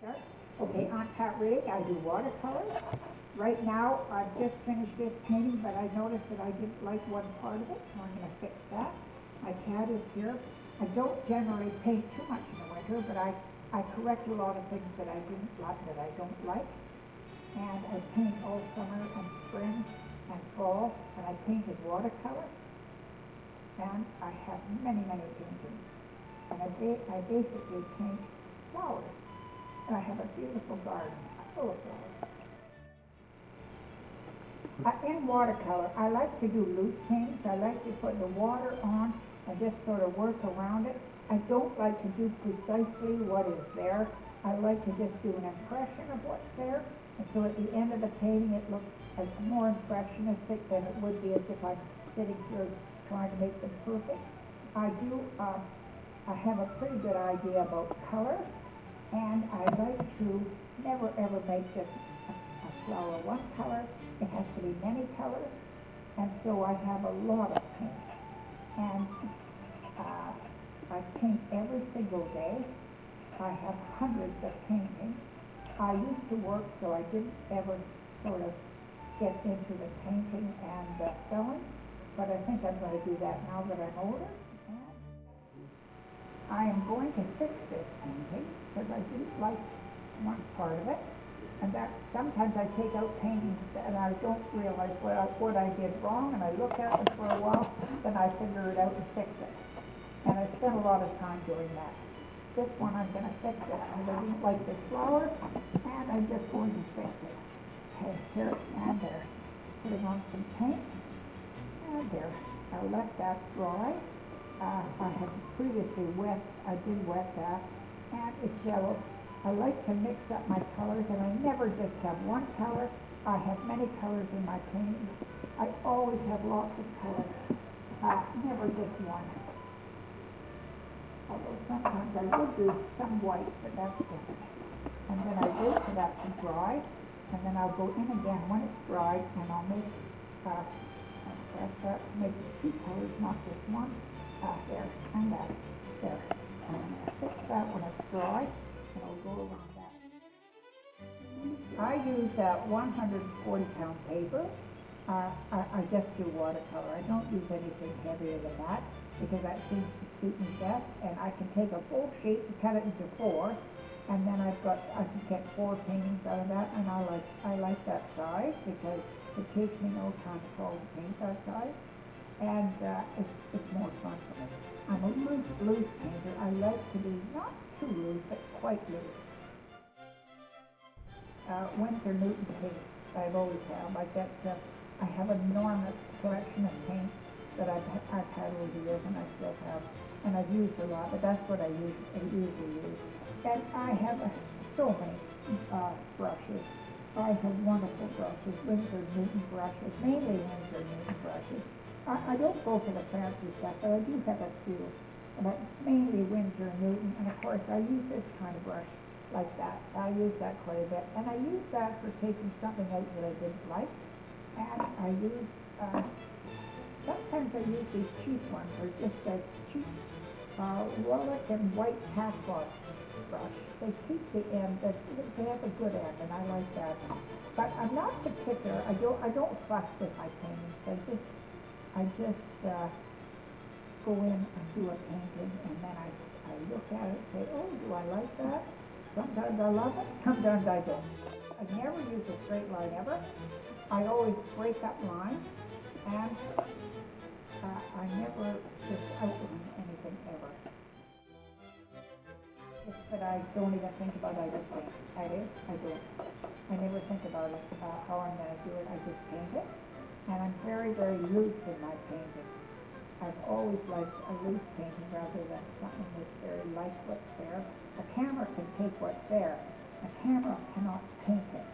start. Okay, on Pat Reedyk, I do watercolors. Right now, I've just finished this painting, but I noticed that I didn't like one part of it, so I'm going to fix that. My cat is here. I don't generally paint too much in the winter, but I correct a lot of things that I didn't like, that I don't like. And I paint all summer and spring and fall, and I painted watercolor. And I have many, many paintings. And I basically paint flowers. And I have a beautiful garden full of flowers. In watercolor, I like to do loose paintings. I like to put the water on and just sort of work around it. I don't like to do precisely what is there. I like to just do an impression of what's there. And so at the end of the painting, it looks as more impressionistic than it would be as if I'm sitting here trying to make them perfect. I have a pretty good idea about color, and I like to never ever make just a flower one color. It has to be many colors, and so I have a lot of paint. And I paint every single day. I have hundreds of paintings. I used to work, so I didn't ever sort of get into the painting and selling, but I think I'm going to do that now that I'm older. And I am going to fix this painting because I didn't like one part of it. And that sometimes I take out paintings and I don't realize what I did wrong, and I look at them for a while, then I figure it out and fix it. And I spent a lot of time doing that. This one I'm going to fix it because I didn't like this flower, and I'm just going to fix it. Okay, here and there. Putting on some paint, and there. I'll let that dry. I have previously I did wet that, and it's yellow. I like to mix up my colors, and I never just have one color. I have many colors in my paintings. I always have lots of colors, never just one. Although sometimes I will do some white, but that's different. And then I wait for that to dry, and then I'll go in again when it's dried, and I'll make, I'll press that to make it two colors, not just one. There, and that, there. And I'm going to fix that when it's dry, and I'll go around that. I use 140-pound paper. I just do watercolor. I don't use anything heavier than that because that seems to suit me best. And I can take a full sheet and cut it into 4, and then I can get 4 paintings out of that. And I like that size because it takes me no time at all to paint that size, and it's more fun for me. I'm a loose painter. I like to be not too loose, but quite loose. Winsor Newton paints. I've always have. I have an enormous collection of paints that I've had over the years, and I still have, and I've used a lot. But that's what I usually use. And I have so many brushes. I have wonderful brushes, Winsor Newton brushes, mainly Winsor Newton brushes. I don't go for the fancy stuff, but I do have a few. But mainly Winsor Newton, and of course I use this kind of brush like that. I use that quite a bit, and I use that for taking something out that I didn't like. And I use, sometimes I use these cheap ones, or just a cheap Reedyk and white tackle brush. They keep the end, they have a good end, and I like that. But I'm not particular. I don't fuss with my paintings. I just go in and do a painting, and then I look at it and say, oh, do I like that? Sometimes I love it, sometimes I don't. I never use a straight line ever. I always break up lines, and I never just outline anything ever. It's that I don't even think about it, I just paint. I don't. I never think about it, how I'm going to do it. I just paint it. And I'm very, very loose in my painting. I've always liked a loose painting rather than something that's very like what's there. A camera can take what's there. A camera cannot paint it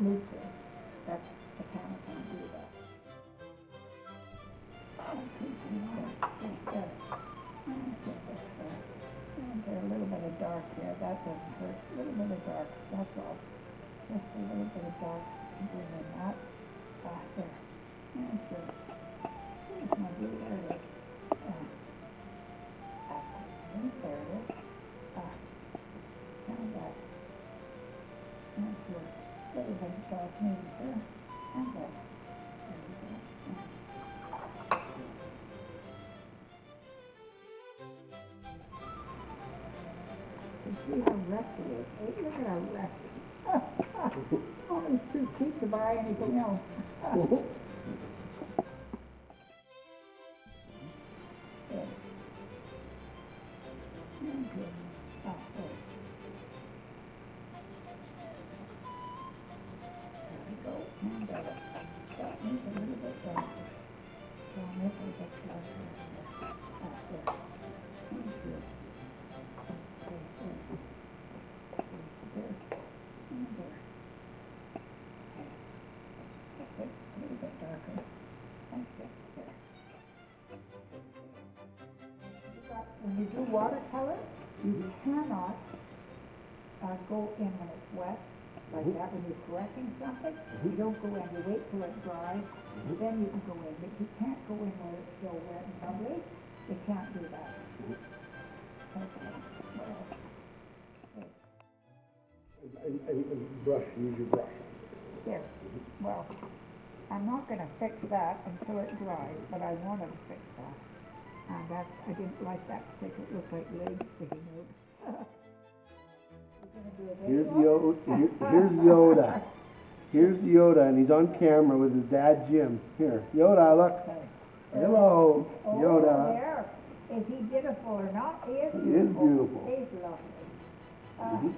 loosely. The camera can't do that. There's a little bit of dark here. That doesn't hurt. A little bit of dark. That's all. Just a little bit of dark. Bring in that. There. And good. There's my blue. There it is. There it is. And that. Everybody tells me there. And there. There we go. You see how rusty it is. Hey, look at how rusty. Only too cheap to buy anything else. There. Okay. Oh, there. There we go. And that needs a little bit darker. So I'll make it a bit darker. That's it. Thank you. Okay, there. There. And there. Okay. That's it. A little bit darker. That's it. There. When you do watercolor, you cannot go in when it's wet, like that when you're correcting something. You don't go in, you wait till it dries, then you can go in. But you can't go in while it's still wet and bubbly. You can't do that. Okay, what else? And brush, use your brush. There, well, I'm not gonna fix that until it dries, but I wanted to fix that. And that's, I didn't like that stick, it looked like legs sticking out. Here's Yoda. Here's Yoda, and he's on camera with his dad, Jim. Here, Yoda, look. Hello, Yoda. Oh, there. Is he beautiful or not? He is beautiful. He is beautiful. He's lovely.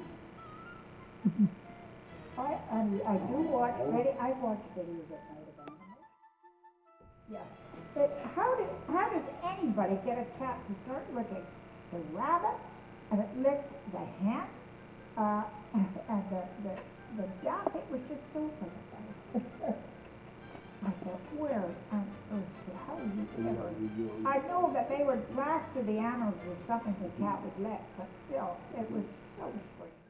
I do watch, I watch videos at night of animals. Yeah. But how does anybody get a cat to start licking the rabbit, and it licked the hen, and the duck? It was just so funny. I thought, where on earth, how do you ever? I know that they would plaster the animals with something the cat would lick, but still, it was so strange.